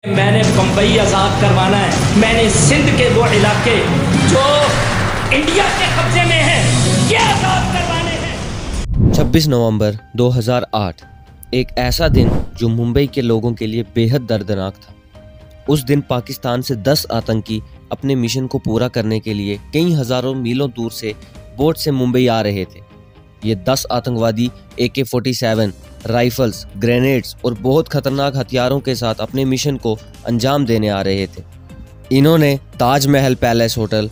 मैंने बम्बई आज़ाद करवाना है। मैंने सिंध के वो इलाके जो इंडिया के कब्जे में हैं, ये आज़ाद करवाने हैं। 26 नवंबर 2008 एक ऐसा दिन जो मुंबई के लोगों के लिए बेहद दर्दनाक था। उस दिन पाकिस्तान से 10 आतंकी अपने मिशन को पूरा करने के लिए कई हजारों मीलों दूर से बोट से मुंबई आ रहे थे। ये 10 आतंकवादी AK-47 राइफल्स, ग्रेनेड्स और बहुत खतरनाक हथियारों के साथ अपने मिशन को अंजाम देने आ रहे थे। इन्होंने Taj Mahal palace hotel,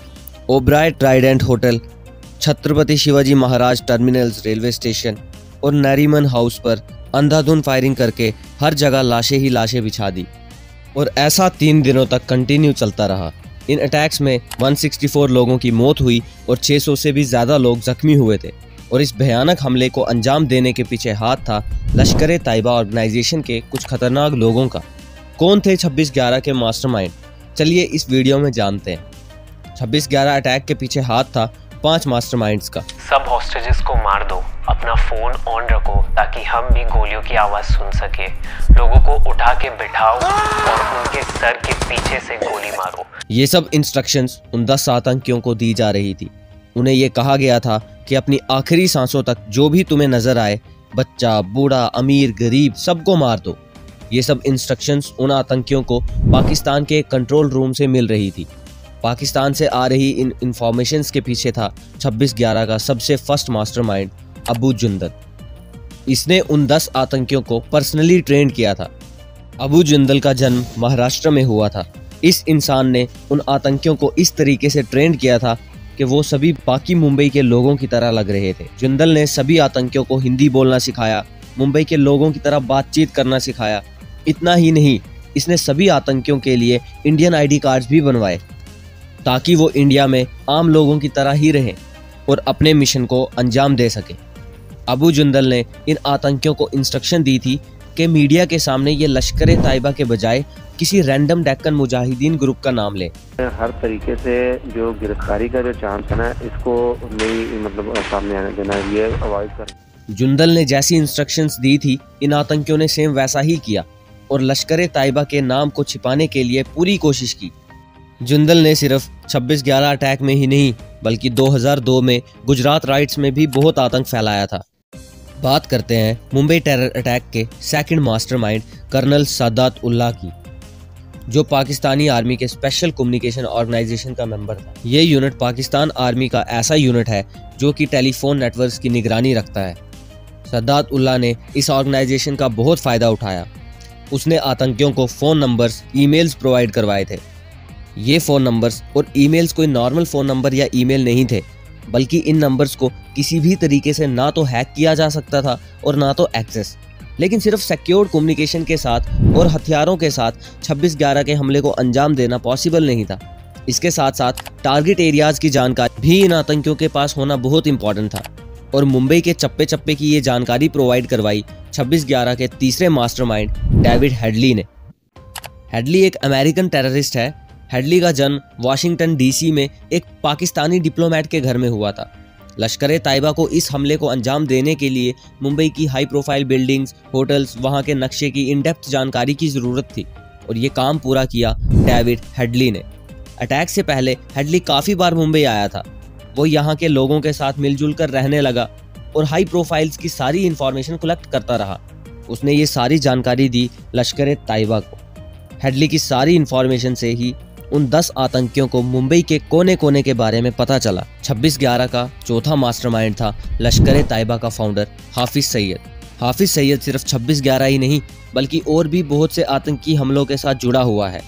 Oberoi trident hotel, Chhatrapati Shivaji Maharaj terminals railway station और नरीमन हाउस पर अंधाधुंध फायरिंग करके हर जगह लाशें ही लाशें बिछा दी और ऐसा 3 दिनों तक कंटिन्यू चलता रहा। इन अटैक्स में 164 लोगों की मौत हुई और 600 से भी ज़्यादा लोग जख्मी हुए थे। और इस भयानक हमले को अंजाम देने के पीछे हाथ था लश्कर-ए-तैयबा ऑर्गेनाइजेशन के कुछ खतरनाक लोगों का। कौन थे 26/11 के मास्टरमाइंड? चलिए इस वीडियो में जानते हैं। 26/11 अटैक के पीछे हाथ था 5 मास्टरमाइंड्स का। सब हॉस्टेजेस को मार दो, अपना फोन ऑन रखो ताकि हम भी गोलियों की आवाज सुन सके। लोगों को उठा के बिठाओ और उनके सर के पीछे से गोली मारो। ये सब इंस्ट्रक्शंस उन 10 आतंकियों को दी जा रही थी। उन्हें ये कहा गया था कि अपनी आखिरी सांसों तक जो भी तुम्हें नजर आए, बच्चा, बूढ़ा, अमीर, गरीब, सबको मार दो। ये सब इंस्ट्रक्शंस उन आतंकियों को पाकिस्तान के एक कंट्रोल रूम से मिल रही थी। पाकिस्तान से आ रही इन इंफॉर्मेशंस के पीछे था 26/11 का सबसे फर्स्ट मास्टरमाइंड अबू जुंदल। इसने उन 10 आतंकियों को पर्सनली ट्रेन किया था। अबू जुंदल का जन्म महाराष्ट्र में हुआ था। इस इंसान ने उन आतंकियों को इस तरीके से ट्रेन किया था कि वो सभी बाकी मुंबई के लोगों की तरह लग रहे थे। जुंदल ने सभी आतंकियों को हिंदी बोलना सिखाया, मुंबई के लोगों की तरह बातचीत करना सिखाया। इतना ही नहीं, इसने सभी आतंकियों के लिए इंडियन ID कार्ड्स भी बनवाए ताकि वो इंडिया में आम लोगों की तरह ही रहें और अपने मिशन को अंजाम दे सके। अबू जुंदल ने इन आतंकियों को इंस्ट्रक्शन दी थी कि मीडिया के सामने ये लश्कर-ए-तैयबा के बजाय किसी रैंडम डेक्कन मुजाहिदीन ग्रुप का नाम ले। हर तरीके से जो गिरफ्तारी का जो चांस है ना, इसको नहीं मतलब सामने आने देना, ये अवॉइड कर। जुंदल ने जैसी इंस्ट्रक्शंस दी थी, इन आतंकियों ने सेम वैसा ही किया और लश्कर-ए-तैयबा के नाम को छिपाने के लिए पूरी कोशिश की। जुंदल ने सिर्फ 26/11 अटैक में ही नहीं बल्कि 2002 में गुजरात राइट्स में भी बहुत आतंक फैलाया था। बात करते हैं मुंबई टेरर अटैक के second mastermind colonel Sadat Ullah की, जो पाकिस्तानी आर्मी के स्पेशल कम्युनिकेशन ऑर्गेनाइजेशन का मेंबर था। ये यूनिट पाकिस्तान आर्मी का ऐसा यूनिट है जो कि टेलीफोन नेटवर्क्स की निगरानी रखता है। सादात उल्लाह ने इस ऑर्गेनाइजेशन का बहुत फ़ायदा उठाया। उसने आतंकियों को फ़ोन नंबर्स, ईमेल्स प्रोवाइड करवाए थे। ये फ़ोन नंबर्स और ईमेल्स कोई नॉर्मल फ़ोन नंबर या ईमेल नहीं थे, बल्कि इन नंबर्स को किसी भी तरीके से ना तो हैक किया जा सकता था और ना तो एक्सेस। लेकिन सिर्फ सिक्योर्ड कम्युनिकेशन के साथ और हथियारों के साथ 26/11 के हमले को अंजाम देना पॉसिबल नहीं था। इसके साथ साथ टारगेट एरियाज की जानकारी भी इन आतंकियों के पास होना बहुत इंपॉर्टेंट था और मुंबई के चप्पे चप्पे की ये जानकारी प्रोवाइड करवाई 26/11 के तीसरे मास्टरमाइंड डेविड हेडली ने। हेडली एक अमेरिकन टेररिस्ट है। हेडली का जन्म वाशिंगटन DC में एक पाकिस्तानी डिप्लोमेट के घर में हुआ था। लश्कर-ए-तैयबा को इस हमले को अंजाम देने के लिए मुंबई की हाई प्रोफाइल बिल्डिंग्स, होटल्स, वहां के नक्शे की इन डेप्थ जानकारी की ज़रूरत थी और ये काम पूरा किया डेविड हेडली ने। अटैक से पहले हेडली काफ़ी बार मुंबई आया था। वो यहाँ के लोगों के साथ मिलजुल कर रहने लगा और हाई प्रोफाइल्स की सारी इन्फॉर्मेशन कलेक्ट करता रहा। उसने ये सारी जानकारी दी लश्कर-ए-तैयबा को। हेडली की सारी इन्फॉर्मेशन से ही उन 10 आतंकियों को मुंबई के कोने कोने के बारे में पता चला। 26/11 का चौथा मास्टरमाइंड था लश्कर-ए-तैयबा का फाउंडर हाफिज सईद। हाफिज सईद सिर्फ 26/11 ही नहीं बल्कि और भी बहुत से आतंकी हमलों के साथ जुड़ा हुआ है।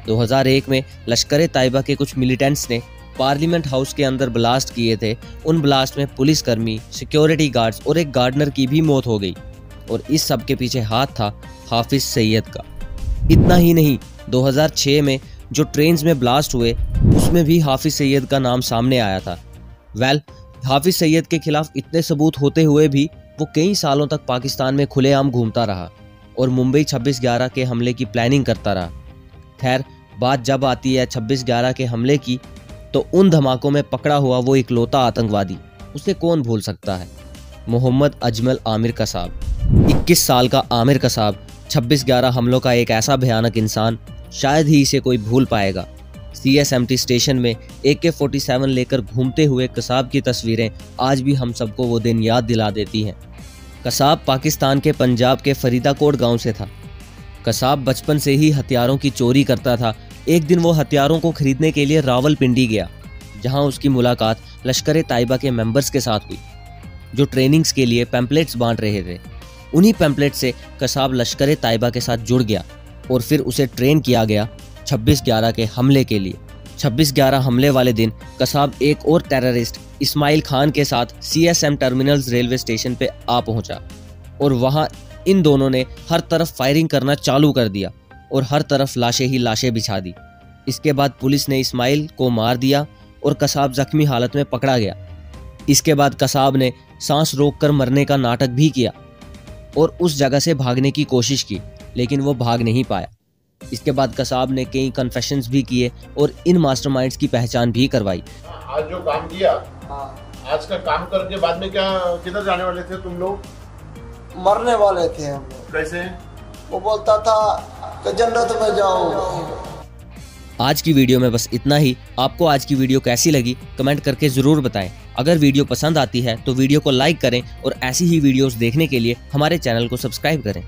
2001 में लश्कर-ए-तैयबा के कुछ मिलिटेंट्स ने पार्लियामेंट हाउस के अंदर ब्लास्ट किए थे। उन ब्लास्ट में पुलिसकर्मी, सिक्योरिटी गार्ड्स और एक गार्डनर की भी मौत हो गई और इस सब के पीछे हाथ था हाफिज सईद का। इतना ही नहीं, 2006 में जो ट्रेन्स में ब्लास्ट हुए उसमें भी हाफिज सईद का नाम सामने आया था। हाफिज सईद के खिलाफ इतने सबूत होते हुए भी वो कई सालों तक पाकिस्तान में खुलेआम घूमता रहा और मुंबई 26/11 के हमले की प्लानिंग करता रहा। खैर, बात जब आती है 26/11 के हमले की, तो उन धमाकों में पकड़ा हुआ वो इकलौता आतंकवादी, उसे कौन भूल सकता है? मोहम्मद अजमल आमिर कसाब। 21 साल का आमिर कसाब 26/11 हमलों का एक ऐसा भयानक इंसान, शायद ही इसे कोई भूल पाएगा। CSMT स्टेशन में AK-47 लेकर घूमते हुए कसाब की तस्वीरें आज भी हम सबको वो दिन याद दिला देती हैं। कसाब पाकिस्तान के पंजाब के फरीदाकोट गांव से था। कसाब बचपन से ही हथियारों की चोरी करता था। एक दिन वो हथियारों को खरीदने के लिए रावलपिंडी गया, जहां उसकी मुलाकात लश्कर-ए-तैयबा के मेंबर्स के साथ हुई, जो ट्रेनिंग्स के लिए पैम्पलेट्स बांट रहे थे। उन्हीं पैम्पलेट से कसाब लश्कर-ए-तैयबा के साथ जुड़ गया और फिर उसे ट्रेन किया गया 26/11 के हमले के लिए। 26/11 हमले वाले दिन कसाब एक और टेररिस्ट इस्माइल खान के साथ CSM टर्मिनल्स रेलवे स्टेशन पे आ पहुंचा और वहां इन दोनों ने हर तरफ फायरिंग करना चालू कर दिया और हर तरफ लाशें ही लाशें बिछा दी। इसके बाद पुलिस ने इस्माइल को मार दिया और कसाब जख्मी हालत में पकड़ा गया। इसके बाद कसाब ने सांस रोककर मरने का नाटक भी किया और उस जगह से भागने की कोशिश की, लेकिन वो भाग नहीं पाया। इसके बाद कसाब ने कई कन्फेशंस भी किए और इन मास्टरमाइंड्स की पहचान भी करवाई। आज जो काम किया, आज का काम करके बाद में क्या किधर जाने वाले थे तुम लोग? मरने वाले थे हम लोग। कैसे? वो बोलता था कि जन्नत में जाओ। आज की वीडियो में बस इतना ही। आपको आज की वीडियो कैसी लगी कमेंट करके ज़रूर बताएं। अगर वीडियो पसंद आती है तो वीडियो को लाइक करें और ऐसी ही वीडियोस देखने के लिए हमारे चैनल को सब्सक्राइब करें।